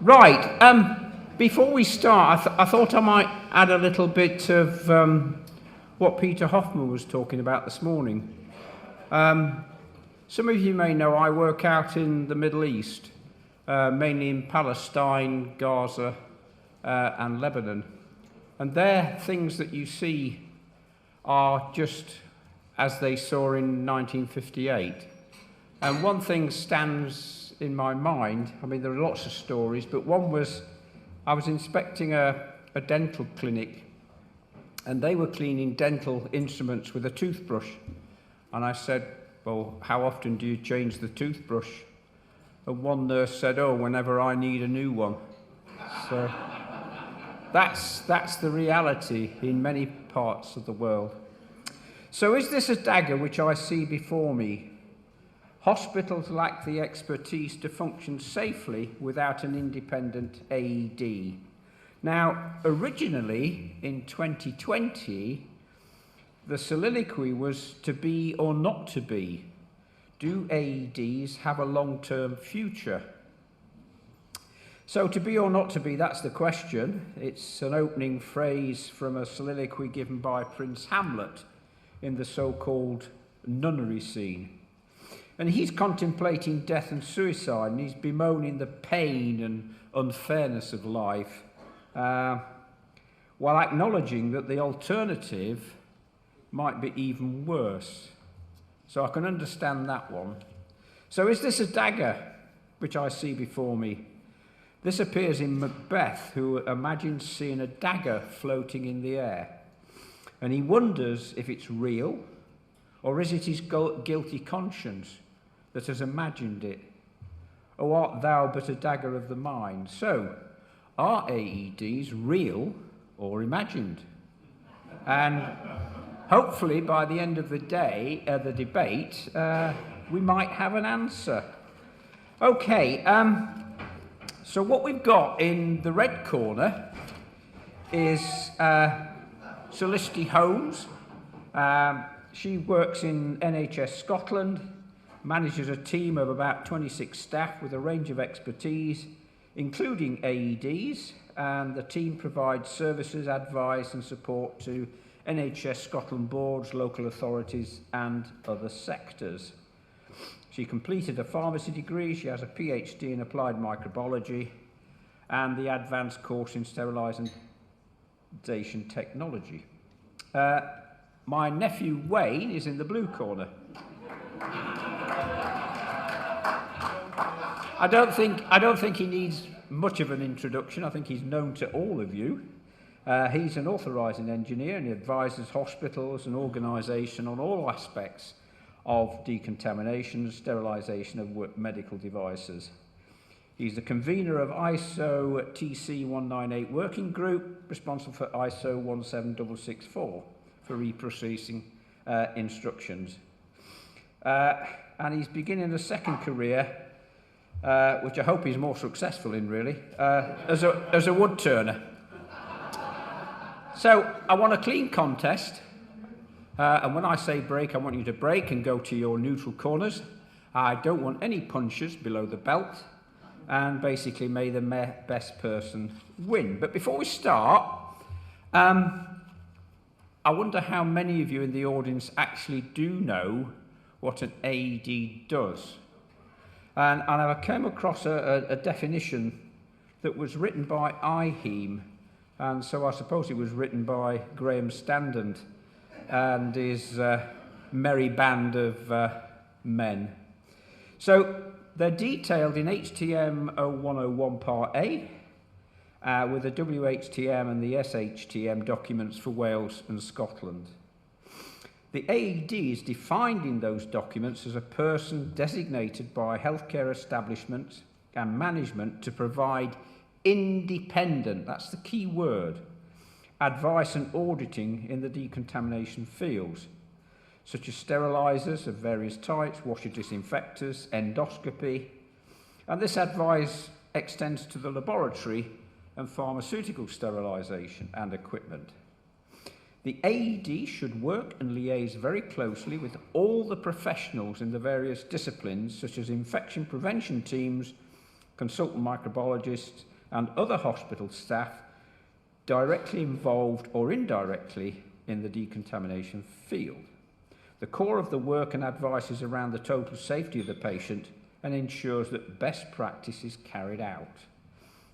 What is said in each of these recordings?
Right, before we start, I thought I might add a little bit of what Peter Hoffman was talking about this morning. Some of you may know I work out in the Middle East, mainly in Palestine, Gaza, and Lebanon. And there, things that you see are just as they saw in 1958. And one thing stands in my mind. I mean, there are lots of stories, but one was I was inspecting a dental clinic, and they were cleaning dental instruments with a toothbrush. And I said, well, how often do you change the toothbrush? And one nurse said, oh, whenever I need a new one. So that's the reality in many parts of the world. So is this a dagger which I see before me? Hospitals lack the expertise to function safely without an independent AED. Now, originally in 2020, the soliloquy was to be or not to be. Do AEDs have a long-term future? So to be or not to be, that's the question. It's an opening phrase from a soliloquy given by Prince Hamlet in the so-called nunnery scene. And he's contemplating death and suicide, and he's bemoaning the pain and unfairness of life, while acknowledging that the alternative might be even worse. So I can understand that one. So is this a dagger which I see before me? This appears in Macbeth, who imagines seeing a dagger floating in the air. And he wonders if it's real, or is it his guilty conscience that has imagined it? Or art thou but a dagger of the mind? So, are AEDs real or imagined? And hopefully by the end of the day, the debate, we might have an answer. Okay, so what we've got in the red corner is Celeste Holmes. She works in NHS Scotland, manages a team of about 26 staff with a range of expertise, including AEDs, and the team provides services, advice and support to NHS Scotland boards, local authorities and other sectors. She completed a pharmacy degree, she has a PhD in applied microbiology and the advanced course in sterilisation technology. My nephew Wayne is in the blue corner. I don't think he needs much of an introduction. I think he's known to all of you. He's an authorising engineer and he advises hospitals and organisation on all aspects of decontamination and sterilisation of medical devices. He's the convener of ISO TC 198 working group, responsible for ISO 17664 for reprocessing instructions. And he's beginning a second career, which I hope he's more successful in, really, as a wood turner. So I want a clean contest, and when I say break, I want you to break and go to your neutral corners. I don't want any punches below the belt, and basically may the best person win. But before we start, I wonder how many of you in the audience actually do know what an AED does. And I came across a definition that was written by IHEAM, and so I suppose it was written by Graham Standard and his merry band of men. So they're detailed in HTM 0101 Part A, with the WHTM and the SHTM documents for Wales and Scotland. The AED is defined in those documents as a person designated by healthcare establishments and management to provide independent, that's the key word, advice and auditing in the decontamination fields, such as sterilisers of various types, washer disinfectors, endoscopy, and this advice extends to the laboratory and pharmaceutical sterilisation and equipment. The AED should work and liaise very closely with all the professionals in the various disciplines, such as infection prevention teams, consultant microbiologists, and other hospital staff directly involved or indirectly in the decontamination field. The core of the work and advice is around the total safety of the patient and ensures that best practice is carried out.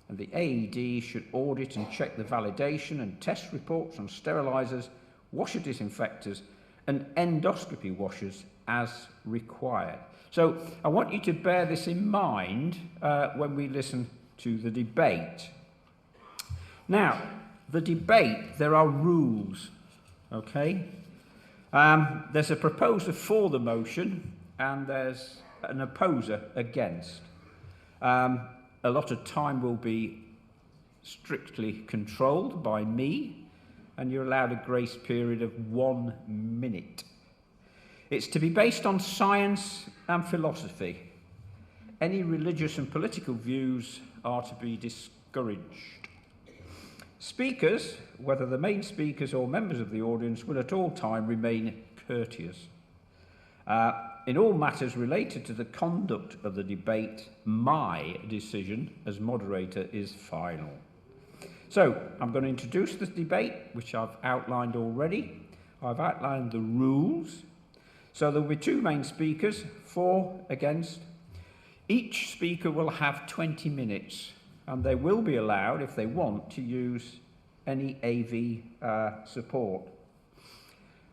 And the AED should audit and check the validation and test reports on sterilisers, washer disinfectors and endoscopy washers as required. So I want you to bear this in mind when we listen to the debate. Now, the debate, there are rules, okay? There's a proposer for the motion and there's an opposer against. A lot of time will be strictly controlled by me, and you're allowed a grace period of 1 minute. It's to be based on science and philosophy. Any religious and political views are to be discouraged. Speakers, whether the main speakers or members of the audience, will at all time remain courteous. In all matters related to the conduct of the debate, my decision as moderator is final. So, I'm going to introduce the debate, which I've outlined already. I've outlined the rules. So there will be 2 main speakers, for, against. Each speaker will have 20 minutes, and they will be allowed, if they want, to use any AV support.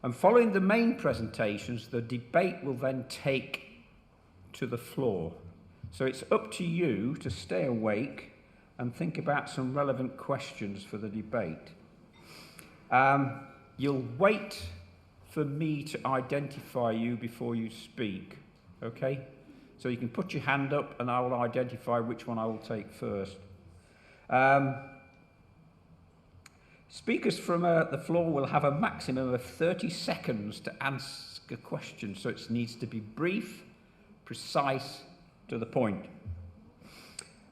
And following the main presentations, the debate will then take to the floor. So it's up to you to stay awake and think about some relevant questions for the debate. You'll wait for me to identify you before you speak, okay? So you can put your hand up and I will identify which one I will take first. Speakers from the floor will have a maximum of 30 seconds to ask a question, so it needs to be brief, precise, to the point.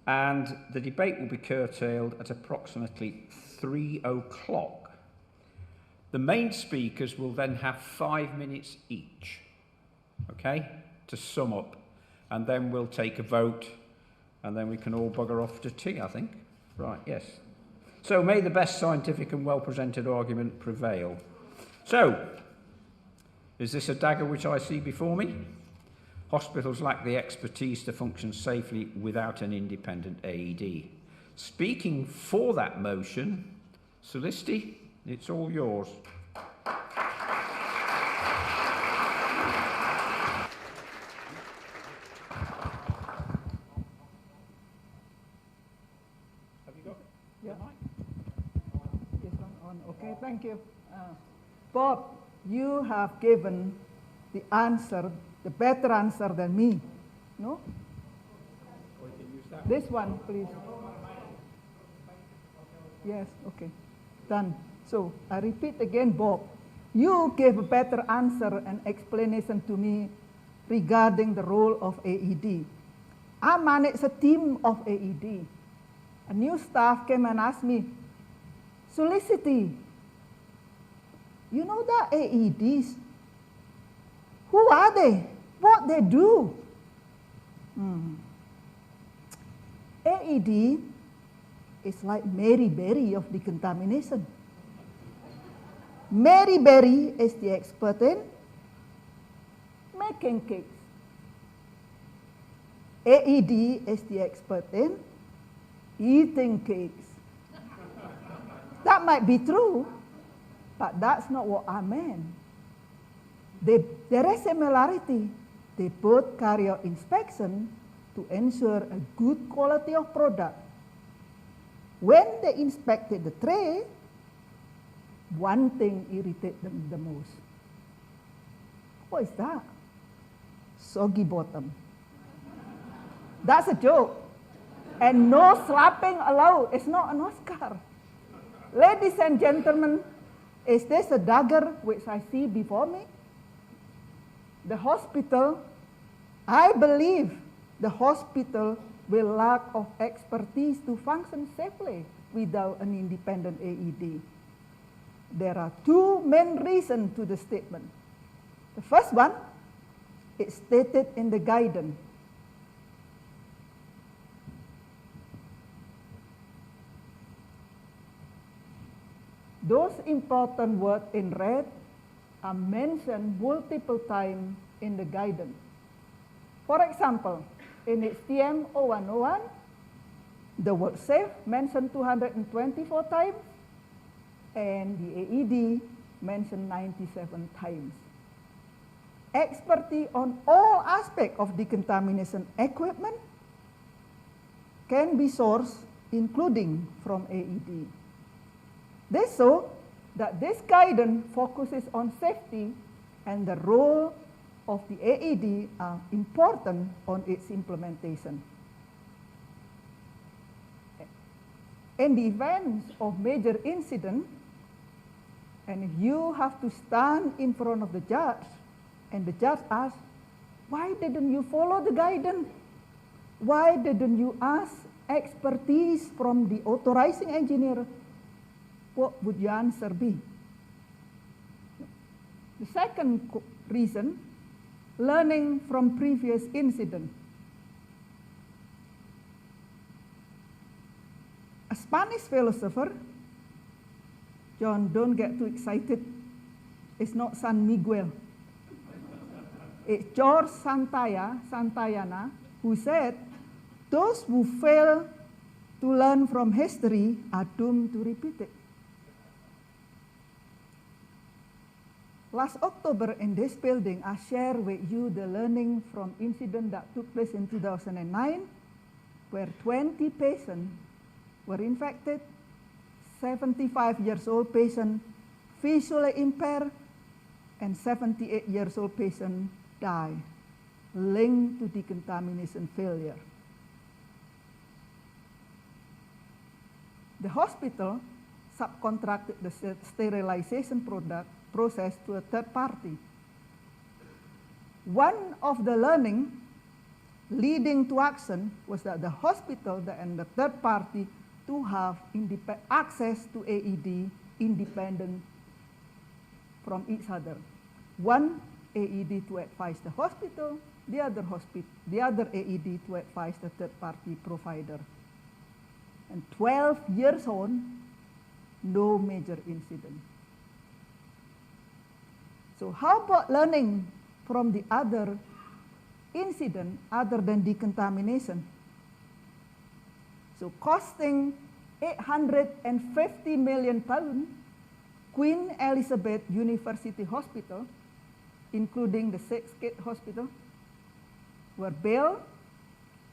And the debate will be curtailed at approximately 3 o'clock. The main speakers will then have 5 minutes each, okay, to sum up. And then we'll take a vote, and then we can all bugger off to tea, I think. Right, yes. So may the best scientific and well-presented argument prevail. So, is this a dagger which I see before me? Hospitals lack the expertise to function safely without an independent AED. Speaking for that motion, Solisti, it's all yours. Okay, thank you. Bob, you have given the answer, the better answer than me. No? This one, please. Yes, okay. Done. So, I repeat again, Bob. You gave a better answer and explanation to me regarding the role of AED. I manage a team of AED. A new staff came and asked me, Solicity, you know that AEDs? Who are they? What they do? AED is like Mary Berry of decontamination. Mary Berry is the expert in making cakes. AED is the expert in eating cakes. That might be true, but that's not what I meant. There is similarity. They both carry out inspection to ensure a good quality of product. When they inspected the tray, one thing irritated them the most. What is that? Soggy bottom. That's a joke. And no slapping allowed. It's not an Oscar. Ladies and gentlemen, is this a dagger which I see before me? The hospital, I believe the hospital will lack of expertise to function safely without an independent AED. There are 2 main reasons to the statement. The first one, it's stated in the guidance. those important words in red are mentioned multiple times in the guidance. For example, in HTM 0101, the word safe mentioned 224 times, and the AED mentioned 97 times. Expertise on all aspects of decontamination equipment can be sourced, including from AED. This shows that this guidance focuses on safety, and the role of the AED are important on its implementation. In the event of major incident, and you have to stand in front of the judge, and the judge asks, why didn't you follow the guidance? Why didn't you ask expertise from the authorizing engineer? What would your answer be? The second reason, learning from previous incident. A Spanish philosopher, John, don't get too excited. It's not San Miguel. It's George Santayana, who said, those who fail to learn from history are doomed to repeat it. Last October in this building, I shared with you the learning from incident that took place in 2009, where 20 patients were infected, 75 years old patient visually impaired, and 78 years old patient died, linked to decontamination failure. The hospital subcontracted the sterilization process to a third party. One of the learning leading to action was that the hospital and the third party to have access to AED independent from each other. One AED to advise the hospital, the other AED to advise the third party provider. And 12 years on, no major incident. So how about learning from the other incident other than decontamination? So costing 850 million pounds, Queen Elizabeth University Hospital, including the 6-gate hospital, were built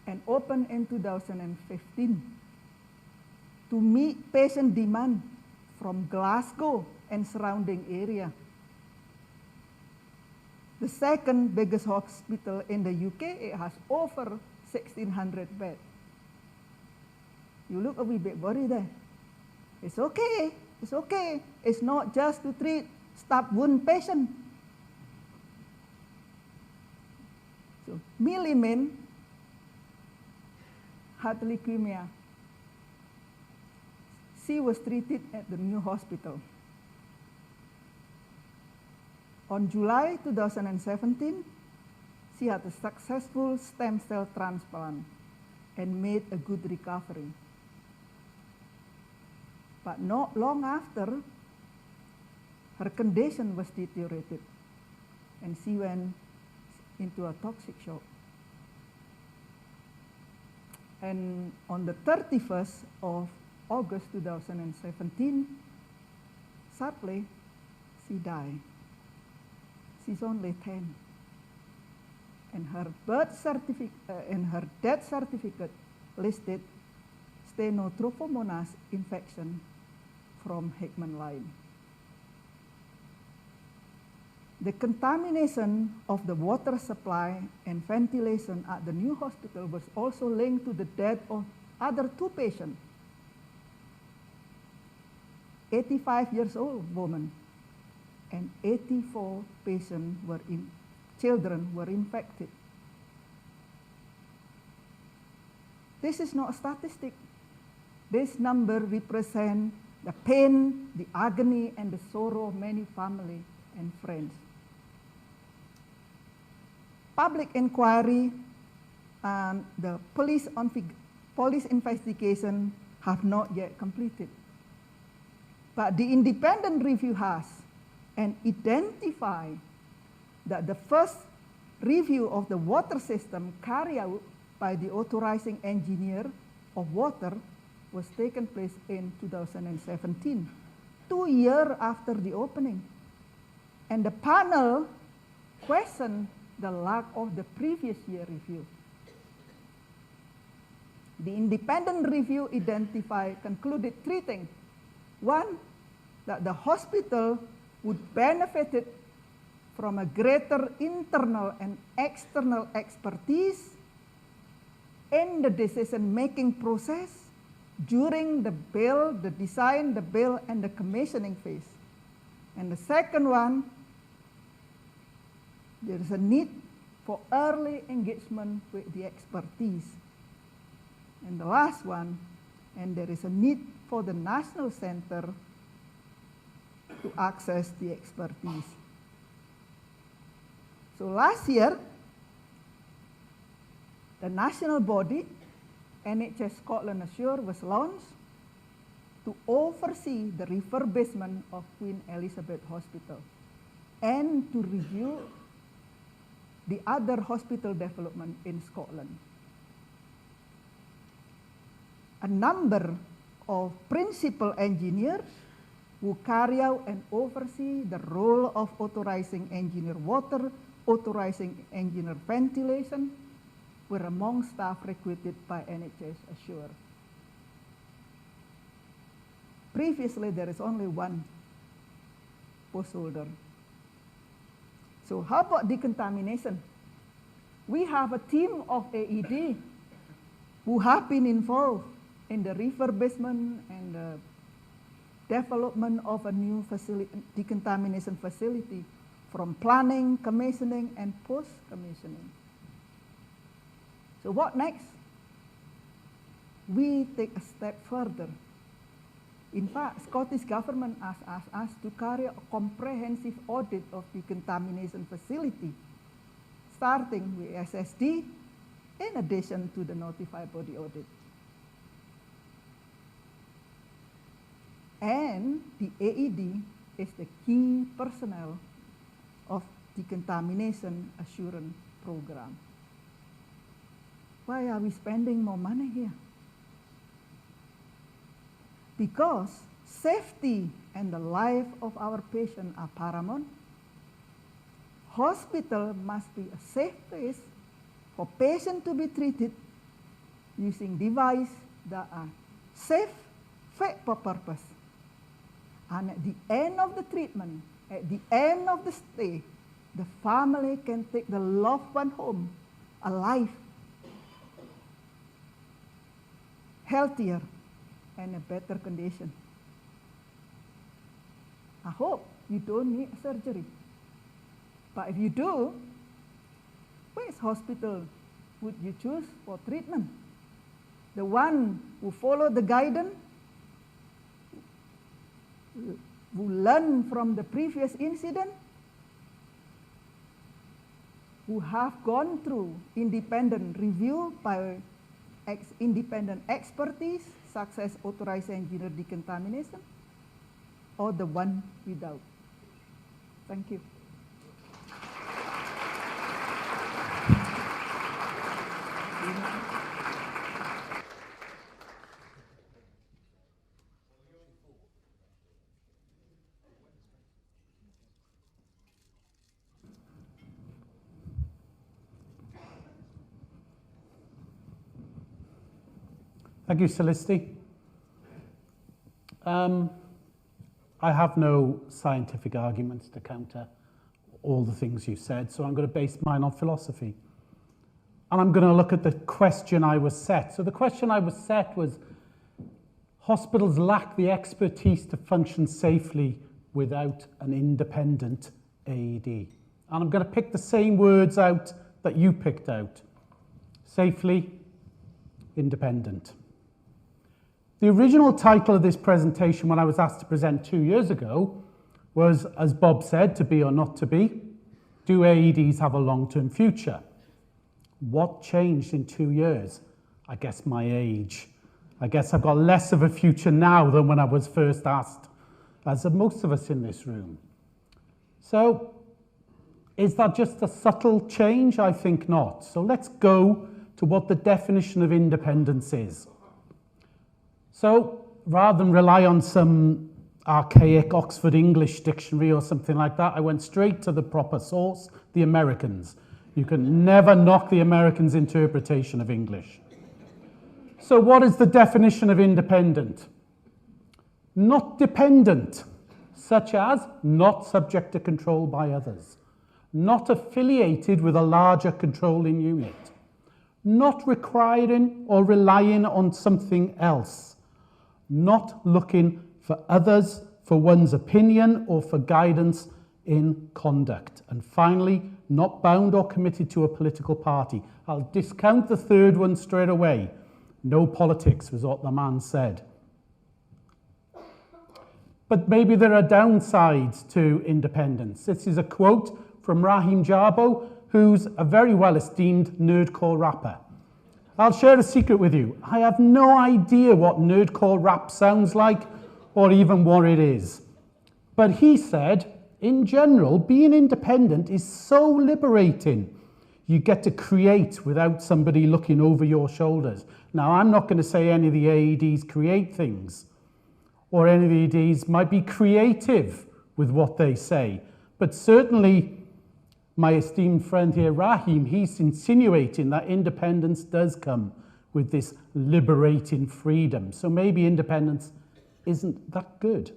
and opened in 2015 to meet patient demand from Glasgow and surrounding area. The second biggest hospital in the UK, it has over 1,600 beds. You look a wee bit worried there. It's okay, it's okay. It's not just to treat stab wound patient. So, Millie Min had leukemia. She was treated at the new hospital. On July 2017, she had a successful stem cell transplant and made a good recovery. But not long after, her condition was deteriorated and she went into a toxic shock. And on the 31st of August 2017, sadly, she died. She's only 10. And her birth certificate and her death certificate listed Stenotrophomonas infection from Hickman line. The contamination of the water supply and ventilation at the new hospital was also linked to the death of other 2 patients. 85 years old woman and 84 children were infected. This is not a statistic. This number represents the pain, the agony, and the sorrow of many family and friends. Public inquiry and the police investigation have not yet completed. But the independent review has and identify that the first review of the water system carried out by the authorizing engineer of water was taken place in 2017, 2 years after the opening. And the panel questioned the lack of the previous year review. The independent review concluded 3 things. One, that the hospital would benefit from a greater internal and external expertise in the decision-making process during the build, the design, the build, and the commissioning phase. And the second one, there is a need for early engagement with the expertise. And the last one, and there is a need for the National Center to access the expertise. So last year, the national body, NHS Scotland Assure, was launched to oversee the refurbishment of Queen Elizabeth Hospital and to review the other hospital development in Scotland. A number of principal engineers who carry out and oversee the role of authorizing engineer water, authorizing engineer ventilation, were among staff recruited by NHS Assure. Previously, there is only one post holder. So how about decontamination? We have a team of AED who have been involved in the refurbishment and the development of a new decontamination facility, from planning, commissioning, and post-commissioning. So what next? We take a step further. In fact, Scottish Government asked us to carry a comprehensive audit of decontamination facility, starting with SSD, in addition to the notified body audit. And the AED is the key personnel of decontamination assurance program. Why are we spending more money here? Because safety and the life of our patient are paramount. Hospital must be a safe place for patients to be treated using devices that are safe, fit for purpose. And at the end of the treatment, at the end of the stay, the family can take the loved one home alive, healthier, and in better condition. I hope you don't need surgery. But if you do, which hospital would you choose for treatment? The one who follow the guidance, who learn from the previous incident, who have gone through independent review by independent expertise, such as authorized engineer decontamination, or the one without. Thank you. Thank you, Celeste. I have no scientific arguments to counter all the things you said, so I'm going to base mine on philosophy. And I'm going to look at the question I was set. So the question I was set was, hospitals lack the expertise to function safely without an independent AED. And I'm going to pick the same words out that you picked out. Safely, independent. The original title of this presentation, when I was asked to present 2 years ago, was, as Bob said, to be or not to be. Do AEDs have a long-term future? What changed in 2 years? I guess my age. I guess I've got less of a future now than when I was first asked as are most of us in this room. So, is that just a subtle change? I think not. So let's go to what the definition of independence is. So, rather than rely on some archaic Oxford English dictionary or something like that, I went straight to the proper source, the Americans. You can never knock the Americans' interpretation of English. So what is the definition of independent? Not dependent, such as not subject to control by others, not affiliated with a larger controlling unit, not requiring or relying on something else, not looking for others for one's opinion or for guidance in conduct. And finally, not bound or committed to a political party. I'll discount the third one straight away. No politics was what the man said. But maybe there are downsides to independence. This is a quote from Raheem Jarbo, who's a very well-esteemed nerdcore rapper. I'll share a secret with you. I have no idea what nerdcore rap sounds like or even what it is. But he said, in general, being independent is so liberating. You get to create without somebody looking over your shoulders. Now, I'm not going to say any of the AEDs create things, or any of the AEDs might be creative with what they say. But certainly, my esteemed friend here, Raheem, he's insinuating that independence does come with this liberating freedom. So maybe independence isn't that good.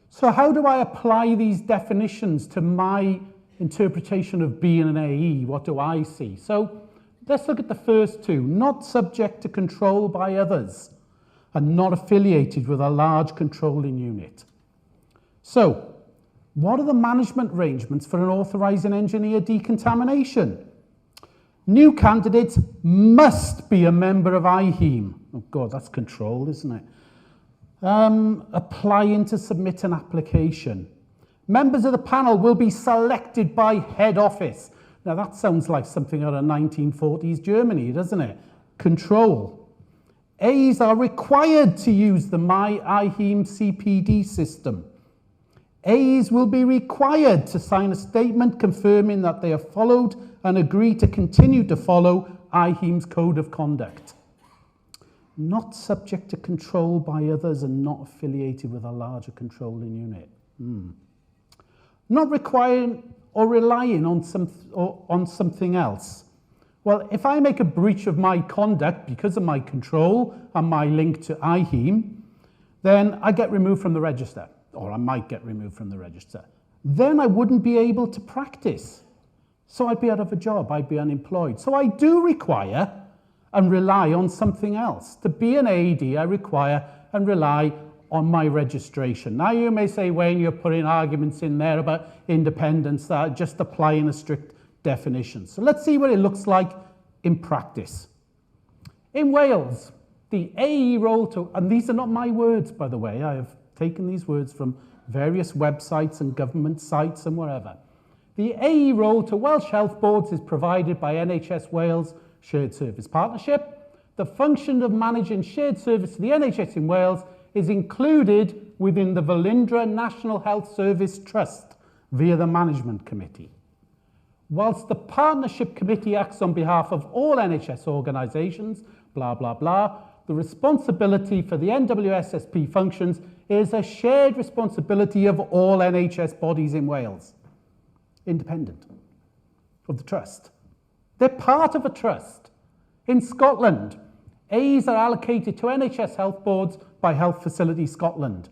So how do I apply these definitions to my interpretation of being an AE? What do I see? So let's look at the first two. Not subject to control by others and not affiliated with a large controlling unit. So what are the management arrangements for an authorising engineer decontamination? New candidates must be a member of IHEAM. Oh God, that's control, isn't it? Applying to submit an application. Members of the panel will be selected by head office. Now that sounds like something out of 1940s Germany, doesn't it? Control. A's are required to use the My IHEAM CPD system. A's will be required to sign a statement confirming that they have followed and agree to continue to follow IHEAM's Code of Conduct. Not subject to control by others and not affiliated with a larger controlling unit. Not requiring or relying on something else. Well, if I make a breach of my conduct because of my control and my link to IHEAM, then I get removed from the register, or I might get removed from the register. Then I wouldn't be able to practice. So I'd be out of a job, I'd be unemployed. So I do require and rely on something else. To be an AED, I require and rely on my registration. Now you may say, Wayne, you're putting arguments in there about independence that are just applying a strict definition. So let's see what it looks like in practice. In Wales, the AE role to, and these are not my words, by the way, I have taken these words from various websites and government sites and wherever. The AE role to Welsh Health Boards is provided by NHS Wales Shared Service Partnership. The function of managing shared service to the NHS in Wales is included within the Velindre National Health Service Trust via the Management Committee. Whilst the Partnership Committee acts on behalf of all NHS organisations, blah, blah, blah, the responsibility for the NWSSP functions is a shared responsibility of all NHS bodies in Wales, independent of the trust. They're part of a trust. In Scotland, A's are allocated to NHS health boards by Health Facility Scotland.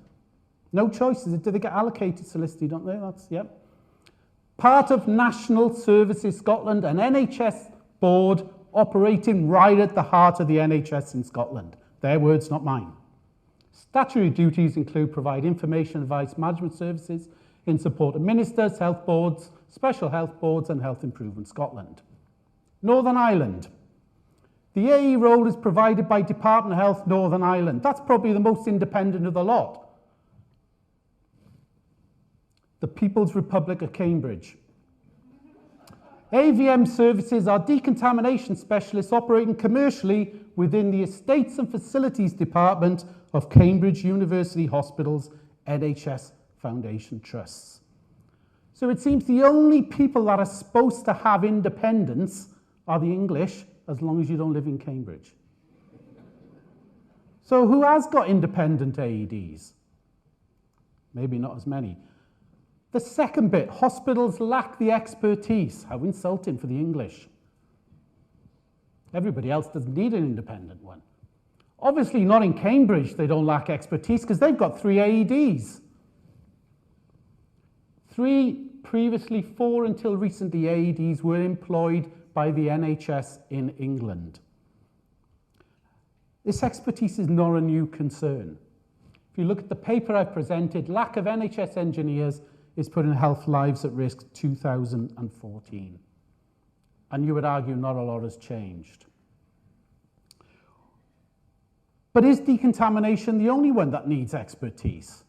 No choices. Do they get allocated, Felicity, don't they? That's, yep. Part of National Services Scotland, an NHS board operating right at the heart of the NHS in Scotland. Their words, not mine. Statutory duties include provide information, advice, management services in support of ministers, health boards, special health boards and Health Improvement Scotland. Northern Ireland. The AE role is provided by Department of Health Northern Ireland. That's probably the most independent of the lot. The People's Republic of Cambridge. AVM services are decontamination specialists operating commercially within the Estates and Facilities Department of Cambridge University Hospitals NHS Foundation Trusts. So it seems the only people that are supposed to have independence are the English, as long as you don't live in Cambridge. So who has got independent AEDs? Maybe not as many. The second bit, hospitals lack the expertise. How insulting for the English. Everybody else doesn't need an independent one. Obviously not in Cambridge they don't lack expertise because they've got 3 AEDs. 3 previously, 4 until recently AEDs were employed by the NHS in England. This expertise is not a new concern. If you look at the paper I presented, lack of NHS engineers is putting health lives at risk 2014. And you would argue not a lot has changed. But is decontamination the only one that needs expertise?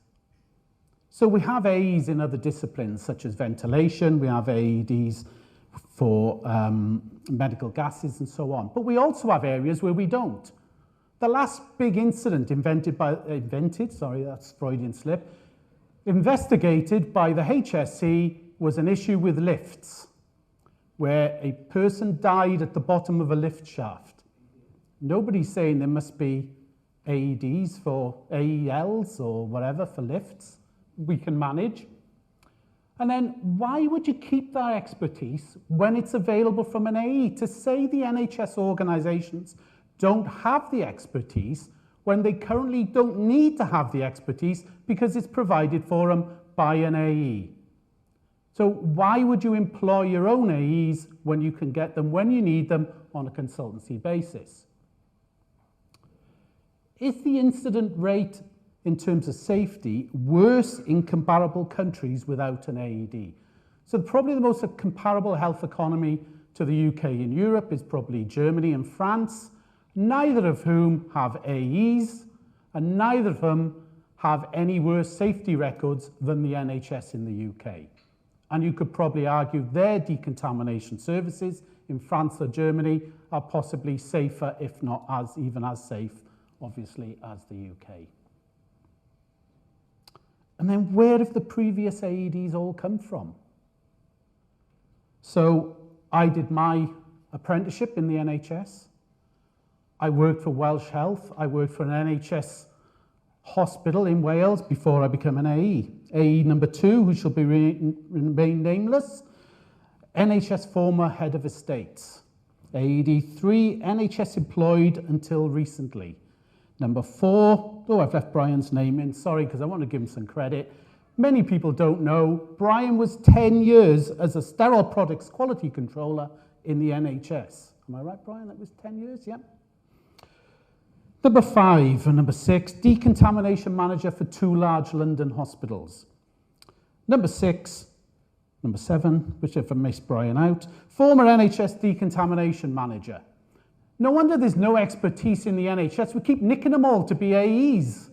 So we have AEs in other disciplines such as ventilation, we have AEDs for medical gases and so on. But we also have areas where we don't. The last big incident investigated by the HSE was an issue with lifts, where a person died at the bottom of a lift shaft. Nobody's saying there must be AEDs for AELs or whatever for lifts. We can manage. And then why would you keep that expertise when it's available from an AE? To say the NHS organisations don't have the expertise when they currently don't need to have the expertise because it's provided for them by an AE. So why would you employ your own AEs when you can get them when you need them on a consultancy basis? Is the incident rate in terms of safety worse in comparable countries without an AED? So probably the most comparable health economy to the UK and Europe is probably Germany and France, neither of whom have AEs, and neither of them have any worse safety records than the NHS in the UK. And you could probably argue their decontamination services in France or Germany are possibly safer, if not even as safe, obviously, as the UK. And then where have the previous AEDs all come from? So I did my apprenticeship in the NHS. I worked for Welsh Health. I worked for an NHS hospital in Wales before I became an AE. AE number 2, who shall remain nameless, NHS former head of estates. AED 3, NHS employed until recently. Number 4, oh, I've left Brian's name in, sorry, because I want to give him some credit. Many people don't know, Brian was 10 years as a sterile products quality controller in the NHS. Am I right, Brian? That was 10 years, yeah. Number 5 and number 6, decontamination manager for 2 large London hospitals. Number 6, number 7, whichever missed Brian out, former NHS decontamination manager. No wonder there's no expertise in the NHS. We keep nicking them all to be AEs.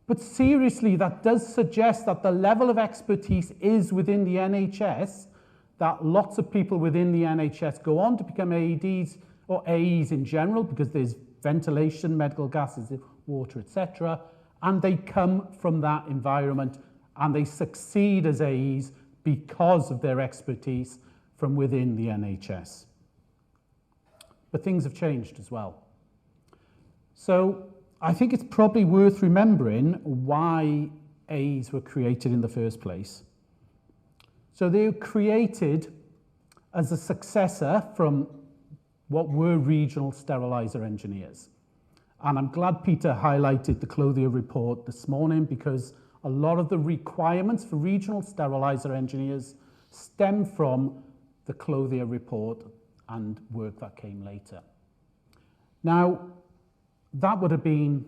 But seriously, that does suggest that the level of expertise is within the NHS, that lots of people within the NHS go on to become AEDs or AEs in general, because there's ventilation, medical gases, water, etc. And they come from that environment and they succeed as AEs because of their expertise from within the NHS. But things have changed as well. So I think it's probably worth remembering why AEs were created in the first place. So they were created as a successor from what were regional sterilizer engineers. And I'm glad Peter highlighted the Clothier report this morning, because a lot of the requirements for regional sterilizer engineers stem from the Clothier report and work that came later. Now, that would have been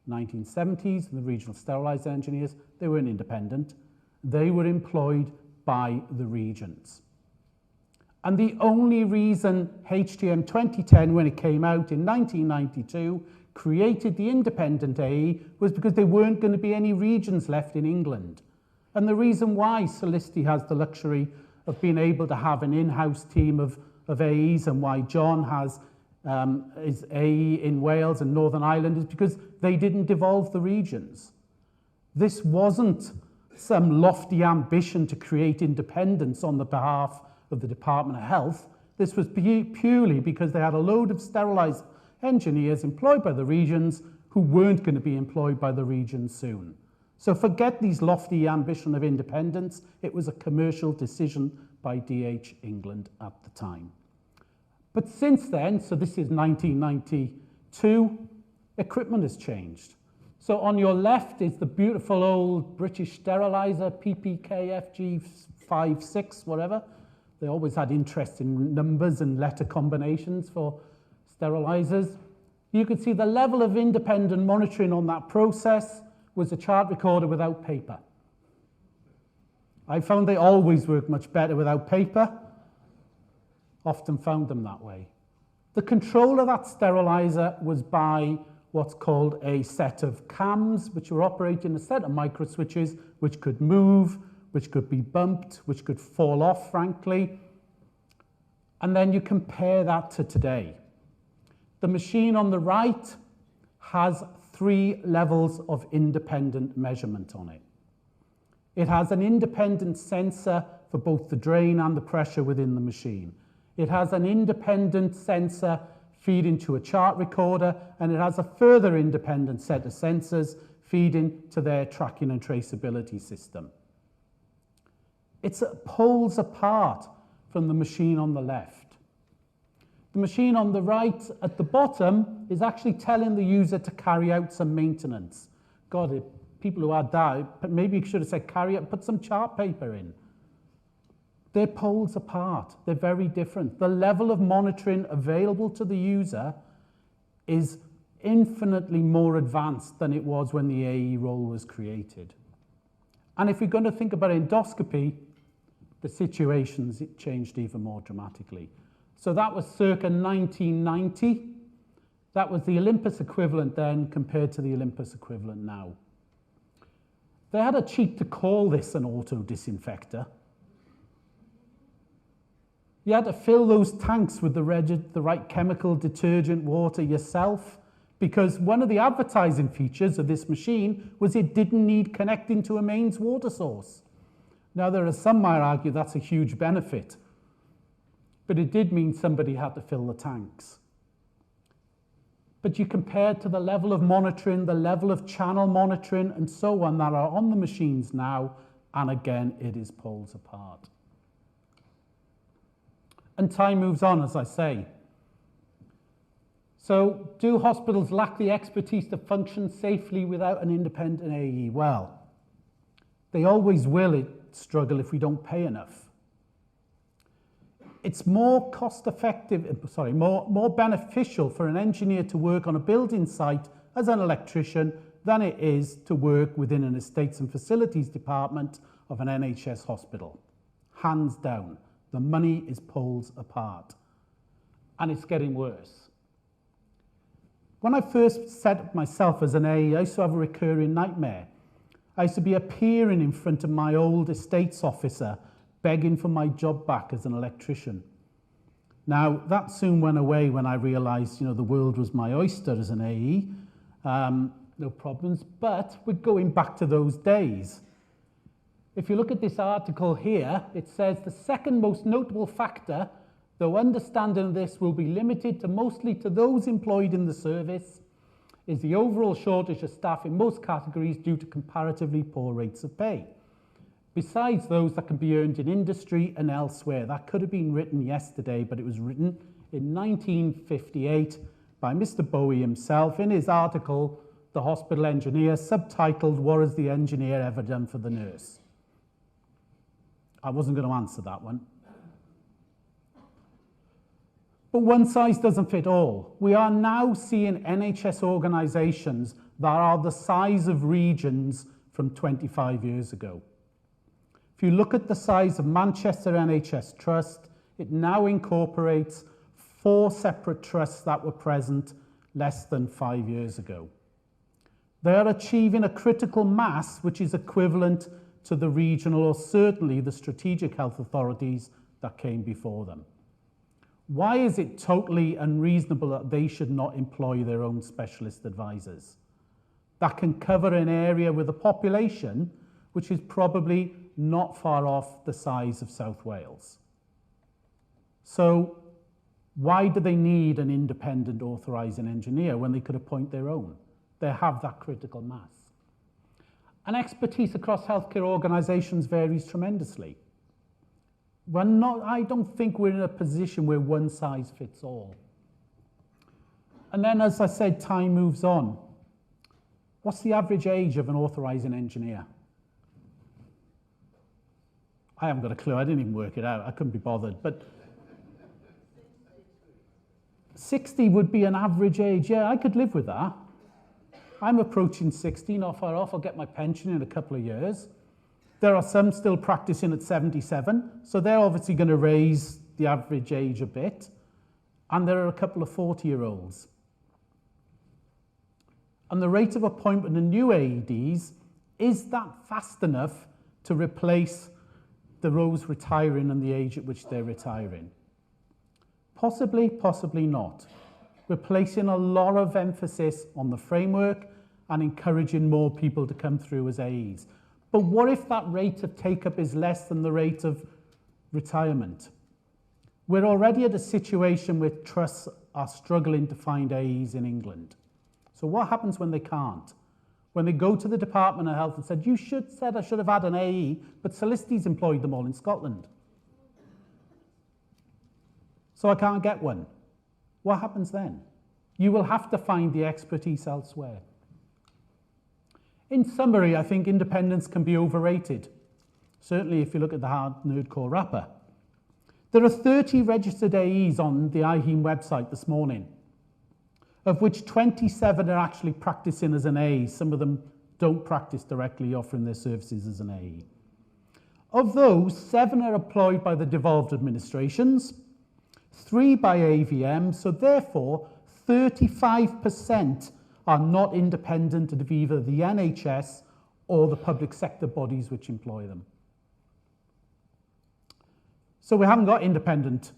1970s, and the regional sterilizer engineers, they weren't independent. They were employed by the regions. And the only reason HTM 2010, when it came out in 1992, created the independent AE was because there weren't going to be any regions left in England. And the reason why Solisti has the luxury of being able to have an in-house team of AEs, and why John has is AE in Wales and Northern Ireland is because they didn't devolve the regions. This wasn't some lofty ambition to create independence on the behalf of the Department of Health. This was purely because they had a load of sterilised engineers employed by the regions who weren't going to be employed by the regions soon. So forget these lofty ambition of independence. It was a commercial decision by DH England at the time. But since then, so this is 1992, equipment has changed. So on your left is the beautiful old British sterilizer, PPKFG56, whatever. They always had interest in numbers and letter combinations for sterilizers. You can see the level of independent monitoring on that process was a chart recorder without paper. I found they always work much better without paper. Often found them that way. The control of that sterilizer was by what's called a set of cams, which were operating a set of micro switches, which could move, which could be bumped, which could fall off, frankly. And then you compare that to today. The machine on the right has 3 levels of independent measurement on it. It has an independent sensor for both the drain and the pressure within the machine. It has an independent sensor feeding to a chart recorder, and it has a further independent set of sensors feeding to their tracking and traceability system. It's poles apart from the machine on the left. The machine on the right at the bottom is actually telling the user to carry out some maintenance. God, people who had that, maybe you should have said put some chart paper in. They're poles apart. They're very different. The level of monitoring available to the user is infinitely more advanced than it was when the AE role was created. And if we're going to think about endoscopy, the situation's changed even more dramatically. So that was circa 1990. That was the Olympus equivalent then compared to the Olympus equivalent now. They had a cheat to call this an auto-disinfector. You had to fill those tanks with the right chemical detergent water yourself, because one of the advertising features of this machine was it didn't need connecting to a mains water source. Now, there are some might argue that's a huge benefit, but it did mean somebody had to fill the tanks. But you compare it to the level of monitoring, the level of channel monitoring, and so on that are on the machines now, and again, it is poles apart. And time moves on, as I say. So, do hospitals lack the expertise to function safely without an independent AE? Well, they always will struggle if we don't pay enough. It's more more beneficial for an engineer to work on a building site as an electrician than it is to work within an estates and facilities department of an NHS hospital. Hands down, the money is poles apart. And it's getting worse. When I first set up myself as an AE, I used to have a recurring nightmare. I used to be appearing in front of my old estates officer, begging for my job back as an electrician. Now, that soon went away when I realised, the world was my oyster as an AE. No problems, but we're going back to those days. If you look at this article here, it says the second most notable factor, though understanding of this will be limited to mostly to those employed in the service, is the overall shortage of staff in most categories due to comparatively poor rates of pay. Besides those that can be earned in industry and elsewhere. That could have been written yesterday, but it was written in 1958 by Mr. Bowie himself in his article, The Hospital Engineer, subtitled, What Has the Engineer Ever Done for the Nurse? I wasn't going to answer that one. But one size doesn't fit all. We are now seeing NHS organisations that are the size of regions from 25 years ago. If you look at the size of Manchester NHS Trust, it now incorporates 4 separate trusts that were present less than 5 years ago. They are achieving a critical mass which is equivalent to the regional or certainly the strategic health authorities that came before them. Why is it totally unreasonable that they should not employ their own specialist advisors that can cover an area with a population which is probably not far off the size of South Wales? So why do they need an independent authorising engineer when they could appoint their own? They have that critical mass. And expertise across healthcare organisations varies tremendously. I don't think we're in a position where one size fits all. And then, as I said, time moves on. What's the average age of an authorising engineer? I haven't got a clue. I didn't even work it out. I couldn't be bothered. But 60 would be an average age. Yeah, I could live with that. I'm approaching 60, not far off. I'll get my pension in a couple of years. There are some still practicing at 77, so they're obviously going to raise the average age a bit. And there are a couple of 40-year-olds. And the rate of appointment of new AEDs, is that fast enough to replace those retiring and the age at which they're retiring? Possibly, possibly not. We're placing a lot of emphasis on the framework and encouraging more people to come through as AEs. But what if that rate of take-up is less than the rate of retirement? We're already at a situation where trusts are struggling to find AEs in England. So what happens when they can't? When they go to the Department of Health and said, you said I should have had an AE, but Solicity's employed them all in Scotland. So I can't get one. What happens then? You will have to find the expertise elsewhere. In summary, I think independence can be overrated. Certainly if you look at the hard nerdcore wrapper. There are 30 registered AEs on the IHEAM website this morning, of which 27 are actually practicing as an AE. Some of them don't practice directly, offering their services as an AE. Of those, 7 are employed by the devolved administrations, 3 by AVM, so therefore 35% are not independent of either the NHS or the public sector bodies which employ them. So we haven't got independent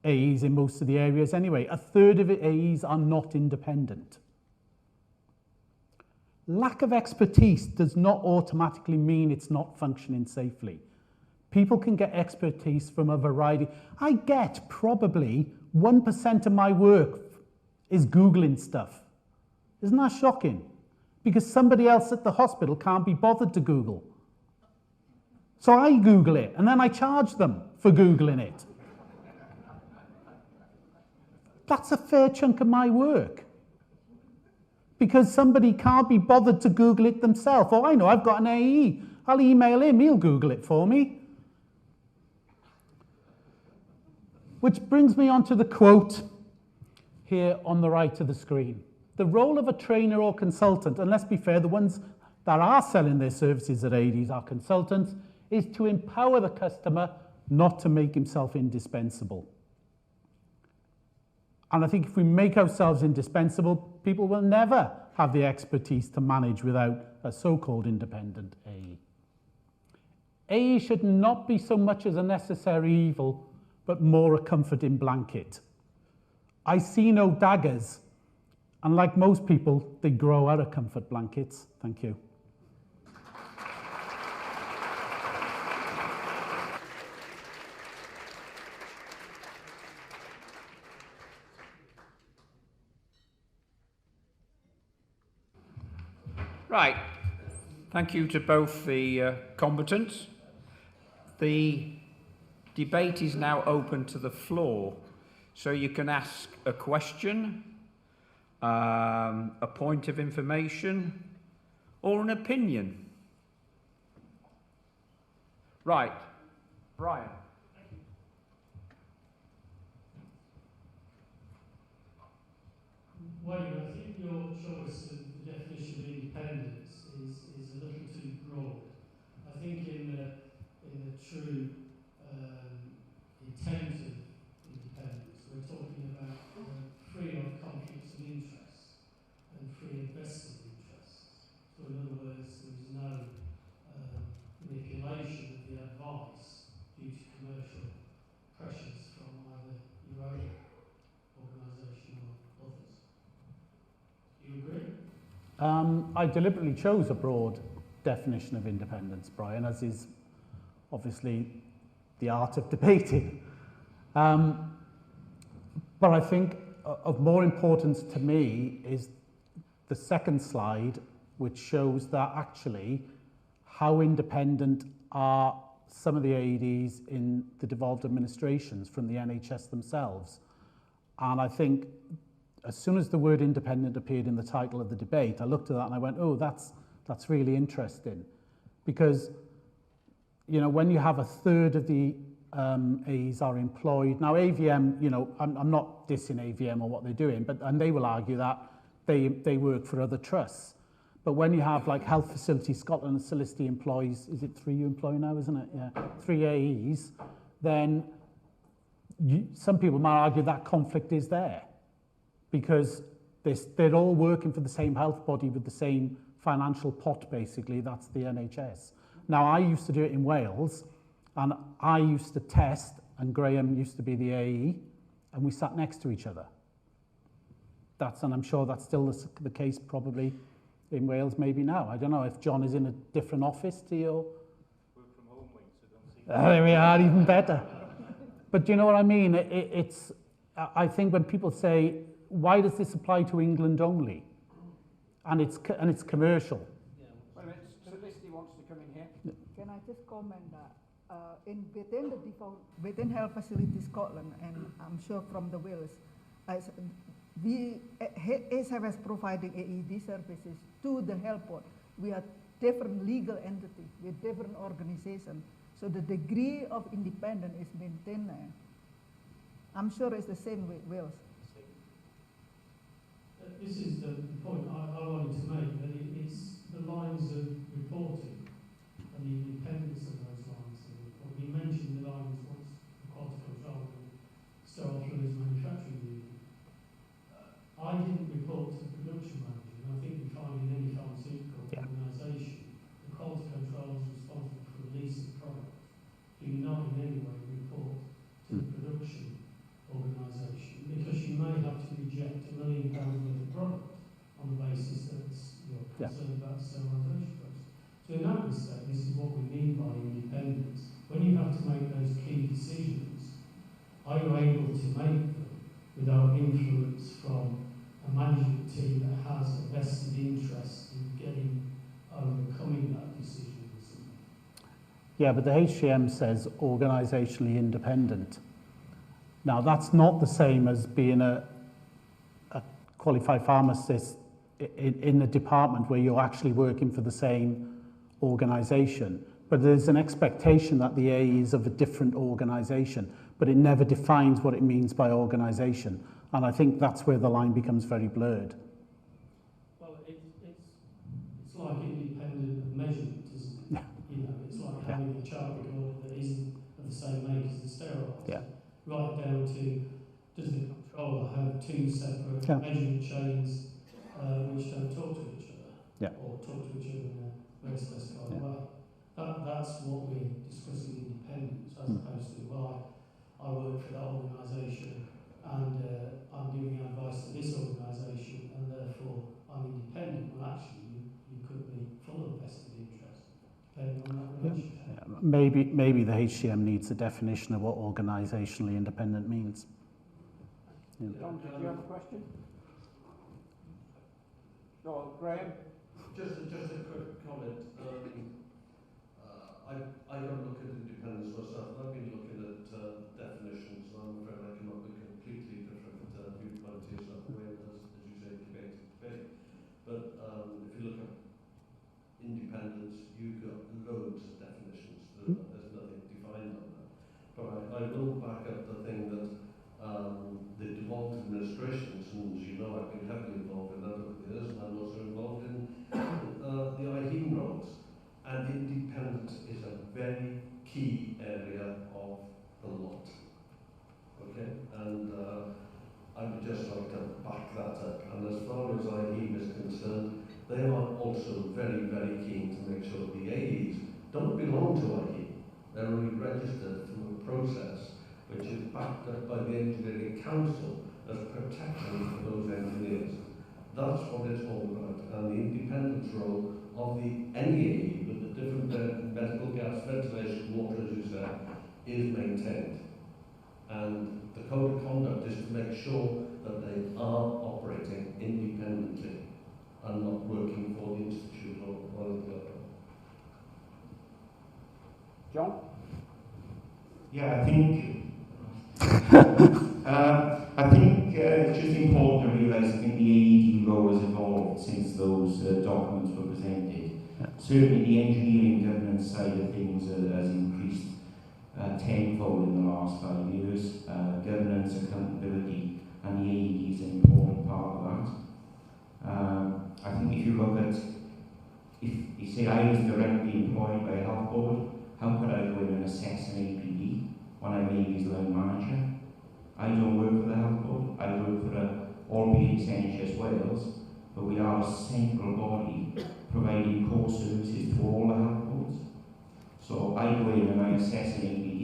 AEs in most of the areas anyway. A third of AEs are not independent. Lack of expertise does not automatically mean it's not functioning safely. People can get expertise from a variety. I get probably 1% of my work is Googling stuff. Isn't that shocking? Because somebody else at the hospital can't be bothered to Google. So I Google it, and then I charge them for Googling it. That's a fair chunk of my work. Because somebody can't be bothered to Google it themselves. Oh, I know, I've got an AE. I'll email him, he'll Google it for me. Which brings me on to the quote here on the right of the screen. The role of a trainer or consultant, and let's be fair, the ones that are selling their services at AEDs are consultants, is to empower the customer, not to make himself indispensable. And I think if we make ourselves indispensable, people will never have the expertise to manage without a so-called independent AE. AE should not be so much as a necessary evil, but more a comforting blanket. I see no daggers, and like most people, they grow out of comfort blankets. Thank you. Right. Thank you to both the combatants. The debate is now open to the floor, so you can ask a question, a point of information, or an opinion. Right. Brian. Wayne, I think your choice of the definition of independence is a little too broad. I think in the true intent of independence, we're talking about free of conflicts of interest and free of vested interests. So in other words, there is no manipulation of the advice due to commercial pressures from either your own I deliberately chose a broad definition of independence, Brian, as is obviously the art of debating. But I think of more importance to me is the second slide, which shows that actually how independent are some of the AEDs in the devolved administrations from the NHS themselves. And I think as soon as the word independent appeared in the title of the debate, I looked at that and I went, oh, that's really interesting. Because, you know, when you have a third of the AEs are employed. Now, AVM, you know, I'm not dissing AVM or what they're doing, and they will argue that they work for other trusts. But when you have like Health Facility Scotland and Solicity employs, is it 3 you employ now, isn't it? Yeah, 3 AEs, then some people might argue that conflict is there because they're all working for the same health body with the same financial pot, basically. That's the NHS. Now, I used to do it in Wales, and I used to test, and Graham used to be the AE, and we sat next to each other. And I'm sure that's still the case probably in Wales maybe now. I don't know if John is in a different office to you. Work from home week, so don't see. There we are, even better. But do you know what I mean? I think when people say, why does this apply to England only? And it's commercial. Well, Felicity wants to come in here. Can I just comment that within the default, within Health Facility Scotland, and I'm sure from the Wales, as we SFS providing AED services to the health board. We are different legal entity with different organization, so the degree of independence is maintained there. I'm sure it's the same with Wales. This is the point I wanted to make, that it's the lines of reporting and the independence of those lines of reporting. You mentioned the lines once, the quality control and sterile fluids manufacturing unit. I didn't report to the production manager, and I think you find in any pharmaceutical organisation, the quality control is responsible for the release of product. Do not in any way report to the production organisation, because you may have to reject £1 million worth of product on the basis that you're concerned about the sterilisation process. So in that respect, this is what we mean by independence. When you have to make those key decisions, are you able to make them without influence from a management team that has a vested interest in overcoming that decision? Yeah, but the HCM says organisationally independent. Now, that's not the same as being a qualified pharmacist in a department where you're actually working for the same organisation. But there's an expectation that the AE is of a different organisation, but it never defines what it means by organisation. And I think that's where the line becomes very blurred. Well, it's like independent of measurement, isn't it? You know, it's like having a chart recorder that isn't of the same make as the sterilizer. Yeah. Right down to, does the controller have 2 separate measurement chains which don't talk to each other, or talk to each other in a very specified way? That's what we're discussing, independence, as opposed to, well, I work for that organisation and I'm giving advice to this organisation and therefore I'm independent. Well, actually, you could be full of vested interest, depending on that relationship. Maybe the HCM needs a definition of what organisationally independent means. Tom, did you have a question? No, Graham? Just a quick comment. I don't look at independence myself, and I've been looking at definitions, and I'm afraid I come up with a completely different viewpoint to yourself, Wayne, as you say, debate. But if you look at independence, you've got loads of definitions. There's nothing defined on that. But I will back up the thing that the devolved administrations, and as you know, I've been heavily involved in that over the years, and I'm also involved in the IHEM roles. And independence is a very key area of the lot. Okay? And I would just like to back that up. And as far as IHEM is concerned, they are also very, very keen to make sure the AEs don't belong to IHEM. They're only registered through a process which is backed up by the Engineering Council as protection for those engineers. That's what it's all about. And the independence role of the NEAE with the different medical gas, ventilation, water, as you said, is maintained. And the code of conduct is to make sure that they are operating independently and not working for the institute or anything like that. John? Yeah, I think it's just important to realise that the AED role has evolved since those documents were presented. Certainly the engineering governance side of things has increased tenfold in the last 5 years. Governance, accountability, and the AED is an important part of that. I think if you look at, if you say I was directly employed by a health board, how could I go in and assess an APD when I maybe as line manager? I don't work for the health board, I work for albeit it's NHS Wales, but we are a central body providing core services to all the health boards. So I go in and I assess an APD,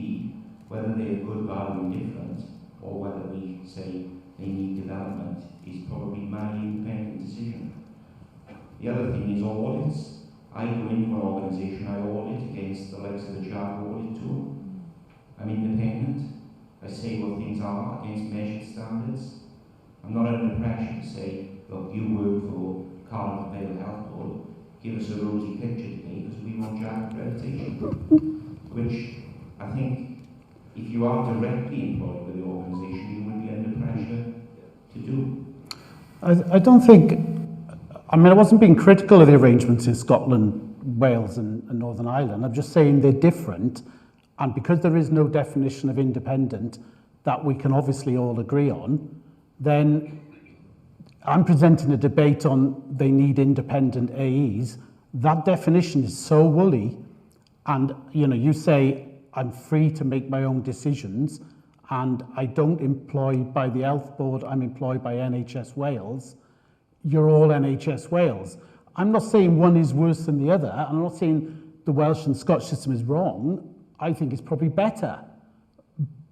whether they're good, bad, or indifferent, or whether we say they need development, is probably my independent decision. The other thing is audits. I go into an organisation, I audit against the likes of the JAG audit tool. I'm independent. I say what things are against measured standards. I'm not under pressure to say, look, you work for Cardiff Vale Health Board, give us a rosy picture today because we want JAG accreditation. Which I think if you are directly employed with the organisation, you would be under pressure to do. I don't think, I mean, I wasn't being critical of the arrangements in Scotland, Wales and Northern Ireland. I'm just saying they're different. And because there is no definition of independent that we can obviously all agree on, then I'm presenting a debate on they need independent AEs. That definition is so woolly. And, you know, you say I'm free to make my own decisions and I don't employ by the Health Board, I'm employed by NHS Wales. You're all NHS Wales. I'm not saying one is worse than the other. I'm not saying the Welsh and Scottish system is wrong. I think it's probably better.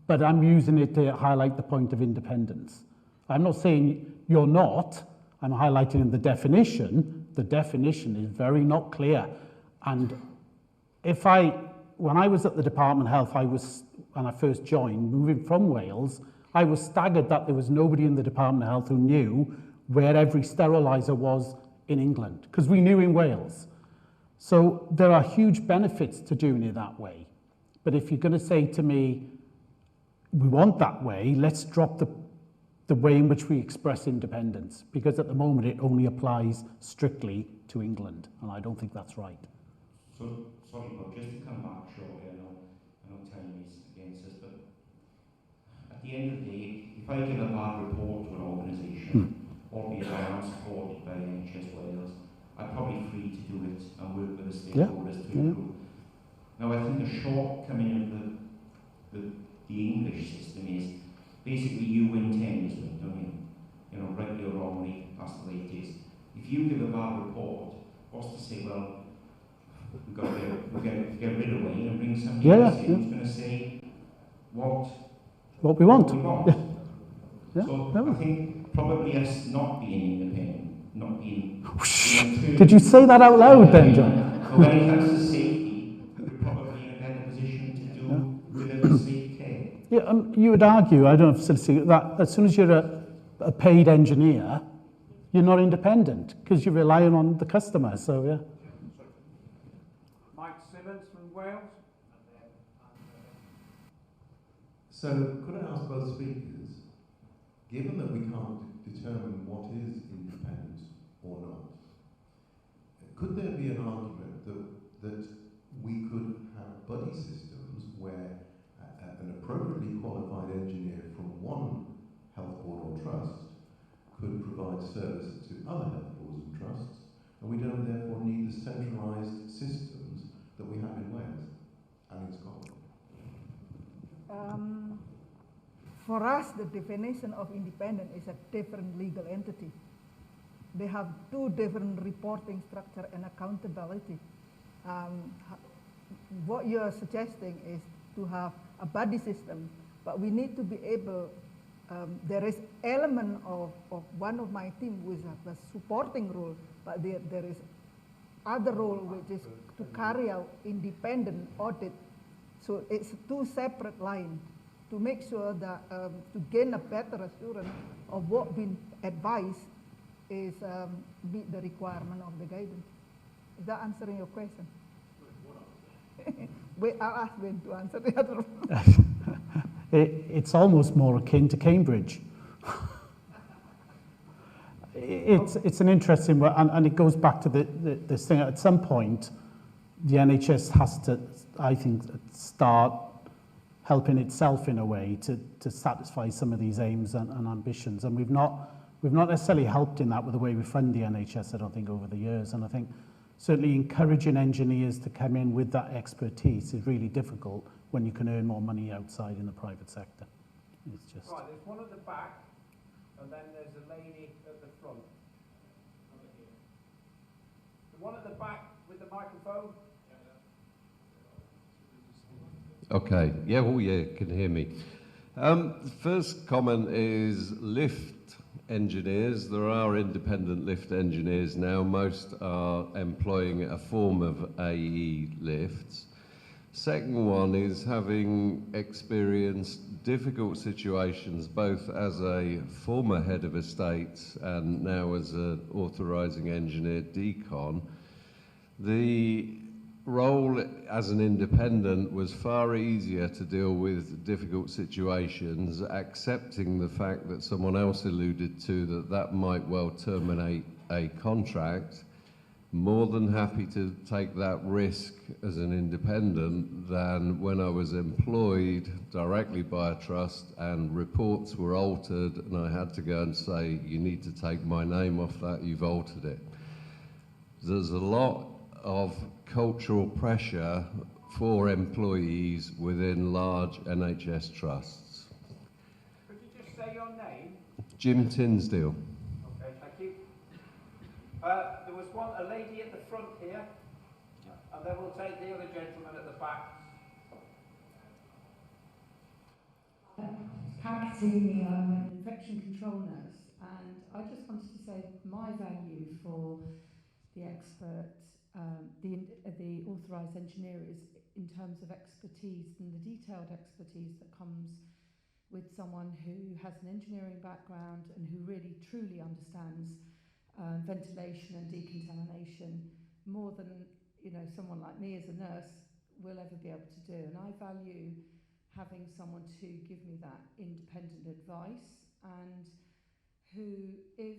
But I'm using it to highlight the point of independence. I'm not saying you're not. I'm highlighting in the definition. The definition is very not clear. And when I was at the Department of Health, when I first joined, moving from Wales, I was staggered that there was nobody in the Department of Health who knew where every steriliser was in England, because we knew in Wales. So there are huge benefits to doing it that way. But if you're going to say to me, we want that way, let's drop the way in which we express independence, because at the moment it only applies strictly to England, and I don't think that's right. So, sorry, but just to come back shortly, I know time is against us, but at the end of the day, if I give a bad report to an organisation, albeit I am supported by NHS Wales, I'm probably free to do it and work with the stakeholders to improve. Now, I think the shortcoming of the English system is basically you win 10 this week, don't you? You know, rightly or wrongly, that's the way it is. If you give a bad report, what's to say, well, we've got to get rid of Wayne and bring somebody else in who's going to say what we want. So I think probably us not being independent, not being... Did you say that out loud then, John? But when it comes to safety, we're probably in a better position to do with safe care. Yeah, you would argue, I don't know if that as soon as you're a paid engineer, you're not independent because you're relying on the customer. So yeah. Mike Simmons from Wales. So could I ask both speakers, given that we can't determine what is independent or not, could there be an argument that we could have buddy systems where an appropriately qualified engineer from one health board or trust could provide service to other health boards and trusts, and we don't therefore need the centralised systems that we have in Wales and in Scotland? For us, the definition of independent is a different legal entity. They have two different reporting structure and accountability. What you're suggesting is to have a buddy system, but we need to be able there is element of one of my team with a supporting role, but there is other role which is to carry out independent audit. So it's two separate lines to make sure that to gain a better assurance of what been advised is meet the requirement of the guidance. Is that answering your question? Wait, I'll ask Ben to answer the other one. It's almost more akin to Cambridge. It's an interesting one, and it goes back to this thing. At some point, the NHS has to, I think, start helping itself in a way to satisfy some of these aims and ambitions. And we've not necessarily helped in that with the way we fund the NHS, I don't think, over the years. And I think certainly encouraging engineers to come in with that expertise is really difficult when you can earn more money outside in the private sector. It's just... Right, there's one at the back, and then there's a lady at the front. The one at the back with the microphone. Okay, yeah, oh yeah, can hear me. The first comment is lift engineers. There are independent lift engineers now. Most are employing a form of AE lifts. Second one is having experienced difficult situations both as a former head of estates and now as an authorising engineer decon. The role as an independent was far easier to deal with difficult situations, accepting the fact that someone else alluded to that might well terminate a contract. More than happy to take that risk as an independent than when I was employed directly by a trust and reports were altered and I had to go and say, you need to take my name off that, you've altered it. There's a lot of cultural pressure for employees within large NHS trusts. Could you just say your name? Jim Tinsdale. Okay, thank you. There was a lady at the front here, and then we'll take the other gentleman at the back. Katsini, I'm an infection control nurse, and I just wanted to say my value for the expert, the authorised engineer is in terms of expertise and the detailed expertise that comes with someone who has an engineering background and who really truly understands ventilation and decontamination more than someone like me as a nurse will ever be able to do. And I value having someone to give me that independent advice, and who, if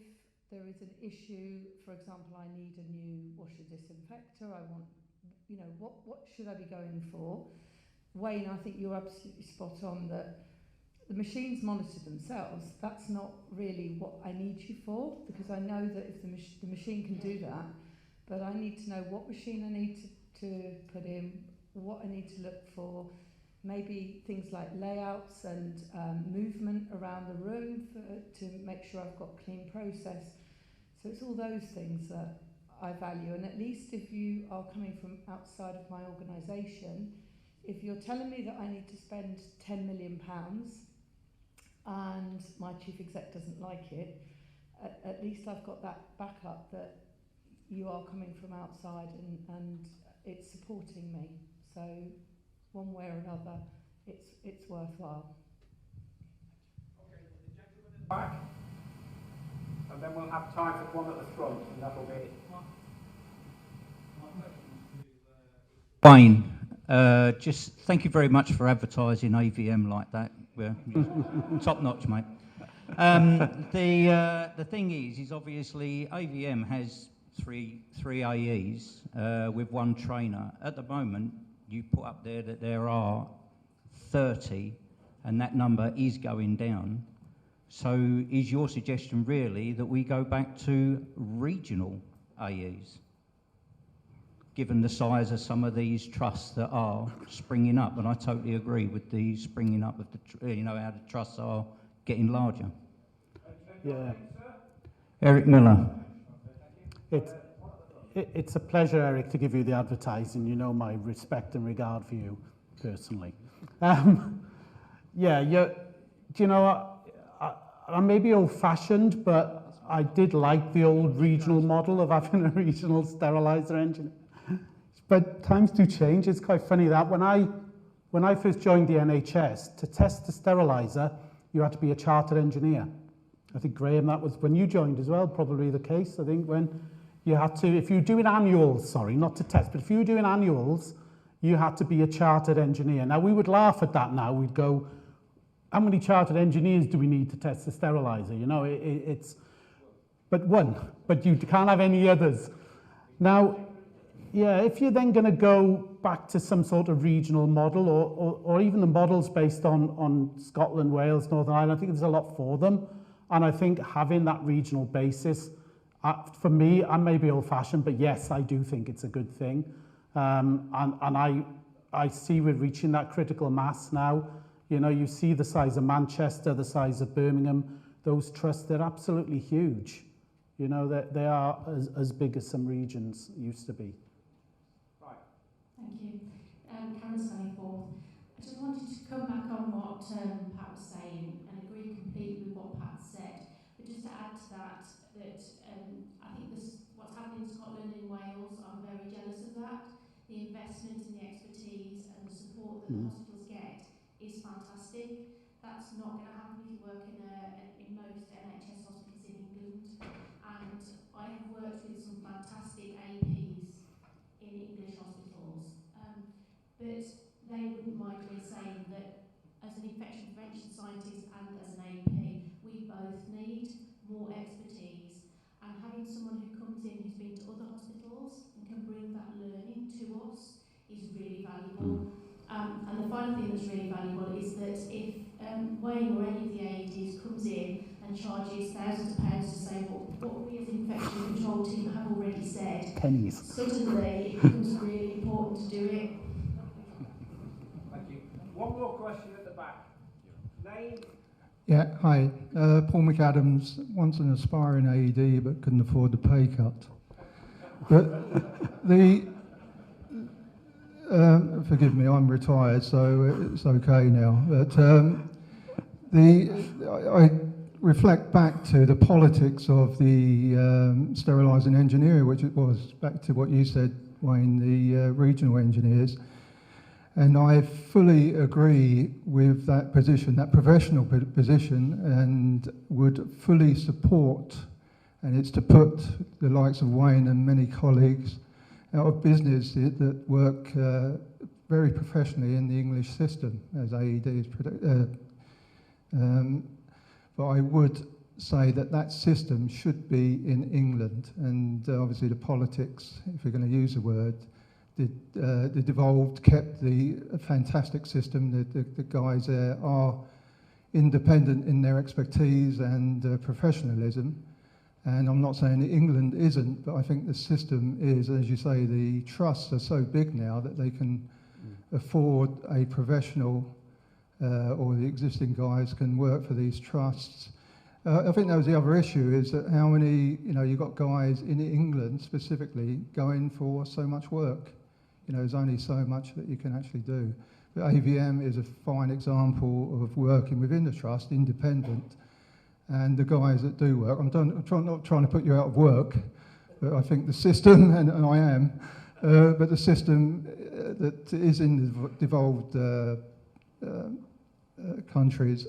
there is an issue, for example, I need a new washer disinfector, I want, what should I be going for? Wayne, I think you're absolutely spot on that the machines monitor themselves. That's not really what I need you for, because I know that if the machine can do that, but I need to know what machine I need to put in, what I need to look for, maybe things like layouts and movement around the room to make sure I've got clean process. So it's all those things that I value, and at least if you are coming from outside of my organisation, if you're telling me that I need to spend £10 million and my chief exec doesn't like it, at least I've got that backup that you are coming from outside and it's supporting me. So one way or another, it's worthwhile. Okay, the gentleman in the back, and then we'll have time for one at the front, and that'll be it. Wayne, just thank you very much for advertising AVM like that. We're top notch, mate. The thing is obviously AVM has three AEs with one trainer. At the moment, you put up there that there are 30, and that number is going down. So is your suggestion really that we go back to regional AEs, given the size of some of these trusts that are springing up? And I totally agree with the springing up of how the trusts are getting larger. Yeah. Eric Miller. It's a pleasure, Eric, to give you the advertising. You know my respect and regard for you personally. Do you know what? I may be old-fashioned, but I did like the old regional model of having a regional sterilizer engineer. But times do change. It's quite funny that when I first joined the NHS, to test the sterilizer, you had to be a chartered engineer. I think, Graham, that was when you joined as well, probably the case. I think when you had to, if you were doing annuals, sorry, not to test, but if you were doing annuals, you had to be a chartered engineer. Now, we would laugh at that now. We'd go, how many chartered engineers do we need to test the sterilizer? You know, it's, but one, but you can't have any others. Now, yeah, if you're then going to go back to some sort of regional model or even the models based on Scotland, Wales, Northern Ireland, I think there's a lot for them. And I think having that regional basis, for me, I may be old-fashioned, but yes, I do think it's a good thing. And I see we're reaching that critical mass now. You know, you see the size of Manchester, the size of Birmingham, those trusts, they're absolutely huge. You know, they are as big as some regions used to be. Thank you. Karen Stayforth. I just wanted to come back on what Pat was saying and agree completely with what Pat said. But just to add to that I think what's happening in Scotland and Wales, I'm very jealous of that. The investment and the expertise and the support that the hospitals get is fantastic. That's not going to happen if you work in most NHS hospitals in England. And I have worked with some fantastic APs in English hospitals, but they wouldn't mind me saying that as an infection prevention scientist and as an AP, we both need more expertise, and having someone who comes in who's been to other hospitals and can bring that learning to us is really valuable. And the final thing that's really valuable is that if Wayne or any of the AEDs comes in and charges thousands of pounds to say what we as infection control team have already said, pennies. Suddenly it becomes really important to do it. Thank you. One more question at the back. Name? Yeah, hi. Paul McAdams, once an aspiring AED but couldn't afford the pay cut. But forgive me, I'm retired, so it's okay now. But I reflect back to the politics of the sterilising engineer, which it was back to what you said, Wayne, the regional engineers. And I fully agree with that position, that professional position, and would fully support, and it's to put the likes of Wayne and many colleagues out of business that work very professionally in the English system as AEDs. But I would say that system should be in England, and obviously the politics, if we're going to use the word, the devolved kept the fantastic system. The guys there are independent in their expertise and professionalism. And I'm not saying that England isn't, but I think the system is, as you say, the trusts are so big now that they can afford a professional, or the existing guys can work for these trusts. I think that was the other issue, is that how many, you've got guys in England specifically going for so much work. There's only so much that you can actually do. But AVM is a fine example of working within the trust, independent. And the guys that do work, I'm not trying to put you out of work, but I think the system, and I am, but the system that is in the devolved countries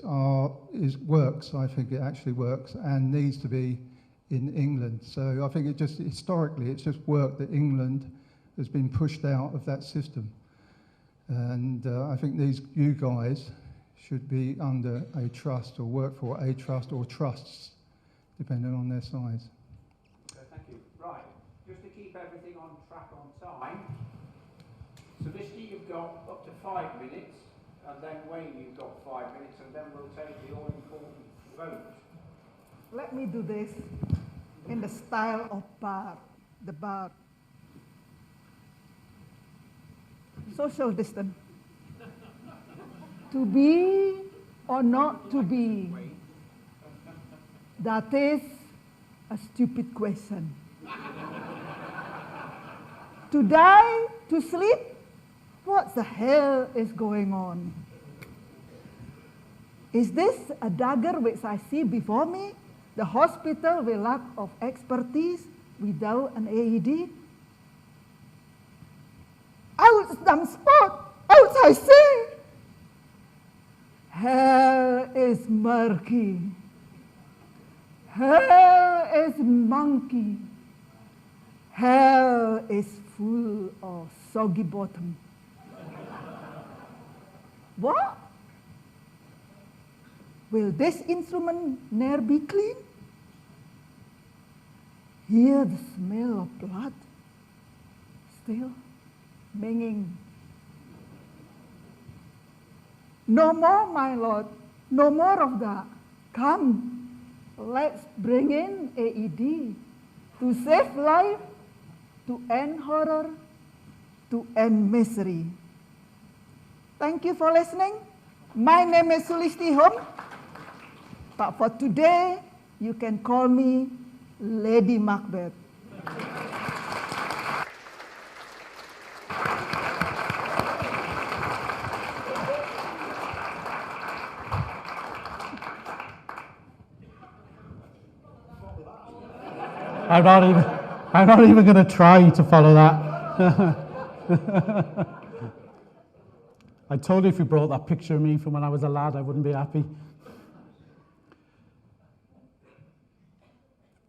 works. I think it actually works and needs to be in England. So I think it just, historically, it's just work that England has been pushed out of that system. And I think you guys should be under a trust or work for a trust or trusts, depending on their size. Okay, thank you. Right, just to keep everything on track on time, Solicitor, you've got up to 5 minutes, and then Wayne, you've got 5 minutes, and then we'll take the all-important vote. Let me do this in the style of Bart, the Bart. Social distance. To be or not to be? That is a stupid question. To die, to sleep? What the hell is going on? Is this a dagger which I see before me? The hospital with lack of expertise without an AED? Out some spot, out I say. Hell is murky. Hell is monkey. Hell is full of soggy bottom. What? Will this instrument ne'er be clean? Hear the smell of blood still minging. No more, my Lord, no more of that. Come, let's bring in AED to save life, to end horror, to end misery. Thank you for listening. My name is Sulisti Hom, but for today, you can call me Lady Macbeth. I'm not even going to try to follow that. I told you if you brought that picture of me from when I was a lad, I wouldn't be happy.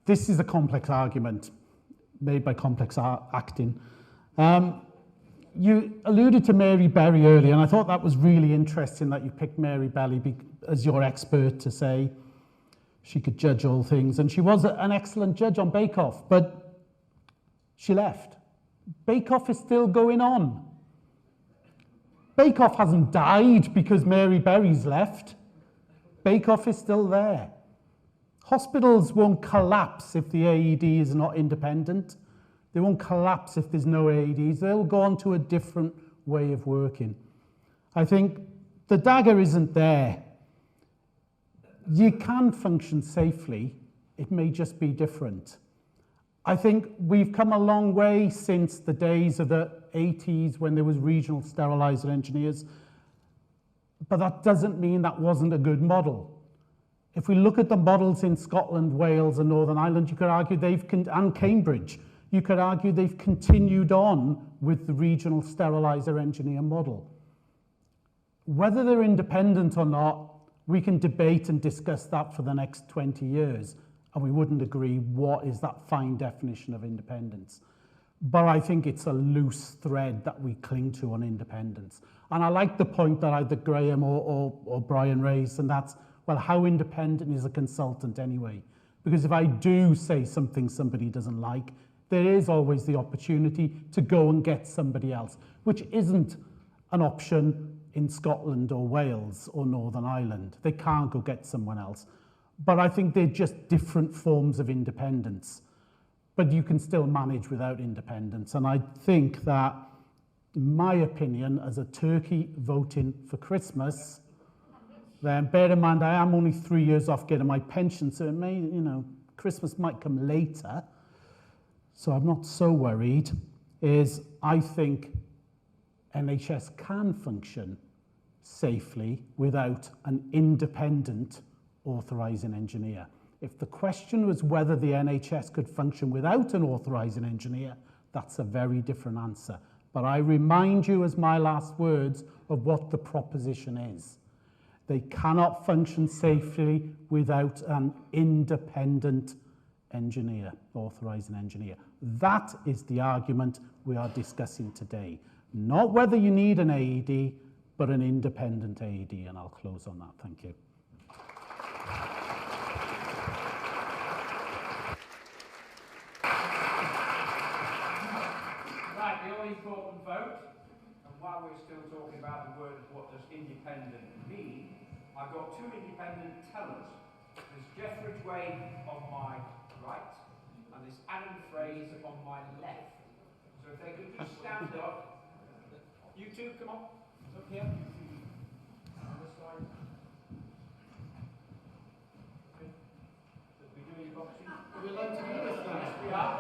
This is a complex argument made by complex acting. You alluded to Mary Berry earlier, and I thought that was really interesting that you picked Mary Berry as your expert to say she could judge all things. And she was an excellent judge on Bake Off, but she left. Bake Off is still going on. Bake Off hasn't died because Mary Berry's left. Bake Off is still there. Hospitals won't collapse if the AED is not independent. They won't collapse if there's no AEDs. They'll go on to a different way of working. I think the dagger isn't there. You can function safely. It may just be different. I think we've come a long way since the days of the 80s when there was regional sterilizer engineers, but that doesn't mean that wasn't a good model. If we look at the models in Scotland, Wales and Northern Ireland, you could argue and Cambridge, you could argue they've continued on with the regional sterilizer engineer model. Whether they're independent or not, we can debate and discuss that for the next 20 years, and we wouldn't agree what is that fine definition of independence. But I think it's a loose thread that we cling to on independence. And I like the point that either Graham or Brian raised, and that's, well, how independent is a consultant anyway? Because if I do say something somebody doesn't like, there is always the opportunity to go and get somebody else, which isn't an option in Scotland or Wales or Northern Ireland. They can't go get someone else. But I think they're just different forms of independence. But you can still manage without independence. And I think that, in my opinion, as a turkey voting for Christmas, then bear in mind I am only 3 years off getting my pension, so it may, Christmas might come later. So I'm not so worried, is I think NHS can function safely without an independent authorising engineer. If the question was whether the NHS could function without an authorising engineer, that's a very different answer. But I remind you as my last words of what the proposition is. They cannot function safely without an independent engineer, authorising engineer. That is the argument we are discussing today. Not whether you need an AED, but an independent AED, and I'll close on that. Thank you. Right, the all-important vote, and while we're still talking about the word of what does independent mean, I've got two independent tellers. There's Jeff Ridgway on my right, and there's Adam Fraser on my left. So if they could just stand up. You two, come on. Up here. On this side. Okay. Are we doing boxing? Are we allowed to do this now? Yes, we are.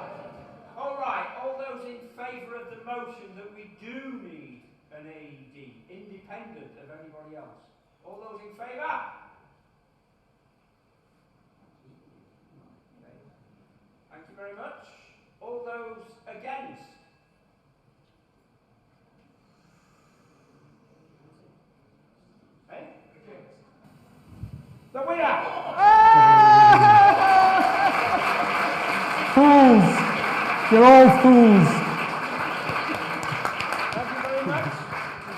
All right, all those in favour of the motion that we do need an AED, independent of anybody else. All those in favour? you very much. All those against? Hey? The winner! Fools! You're all fools. Thank you very much.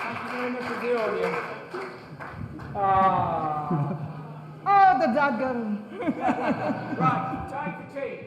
Thank you very much to the audience. Ah. Oh, the dagger. Right, time for tea.